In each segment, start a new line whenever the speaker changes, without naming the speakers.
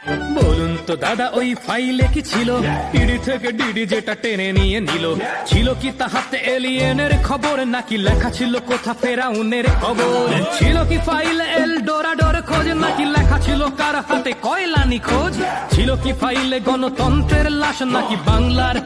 বলুন তো দাদা ওই ফাইলে কি ছিল? ইডি থেকে ডিডি যেটা টেনে নিয়ে নিল, ছিল কি তাহাতে এলিয়েনের খবর, নাকি লেখা ছিল কোথা ফেরাউনের খবর? ছিল কি ফাইলে এল ডোরাডোর খোঁজ, নাকি লেখা ছিল কার হাতে কয়লানি খোঁজ? ছিল কি ফাইলে গণতন্ত্রের লাশ, নাকি বাংলার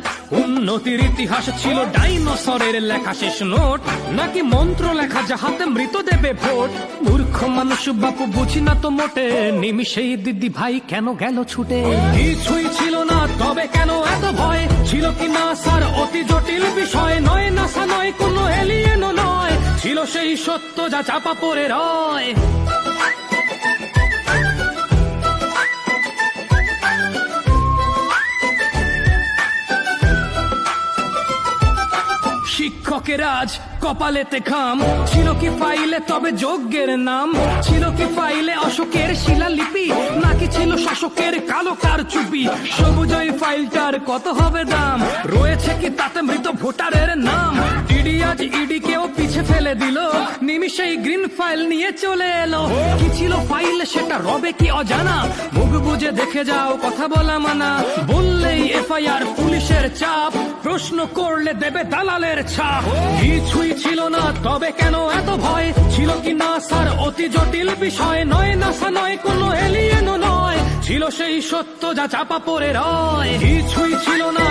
উন্নতির ইতিহাস? ছিল ডাইনোসরের লেখা শেষ নোট, নাকি মন্ত্র লেখা যাহাতে মৃত দেবে ভোট? মূর্খ মানুষ বাপু বুঝি না তো মোটে, নিমিষেই দিদি ভাই কেন গেল ছুটে? কিছুই ছিল না তবে কেন এত ভয়? ছিল কি না স্যার অতি জটিল বিষয়? নয় নাসা নয় কোনো এলিয়েনও নয়, ছিল সেই সত্য যা চাপা পড়ে রয়। শিক্ষকের আজ কপালেতে ঘাম, ছিল কি ফাইলে তবে যজ্ঞের নাম? ছিল কি ফাইলে অশোকের শিলালিপি, নাকি ছিল শাসকের কালো কারচুপি? সবুজ ওই ফাইলটার কত হবে দাম? রয়েছে কি তাতে মৃত ভোটারের নাম? ডিডি আজ ইডি কেও পিছে ফেলে দিল, নিমিষেই গ্রিন ফাইল নিয়ে চলে এলো। কি ছিল ফাইলে সেটা রবে কি অজানা? মুখ বুঝে দেখে যাও কথা বলা মানা, বললেই এফআইআর পুলিশের চাপ, প্রশ্ন করলে দেবে দালালের ছাপ। কিছুই ছিল না তবে কেন এত ভয়? ছিল কি না স্যার অতি জটিল বিষয়? নয় নাসা নয় কোনো এলিয়েনও নয়, ছিল সেই সত্য যা চাপা পড়ে রয়। কিছুই ছিল না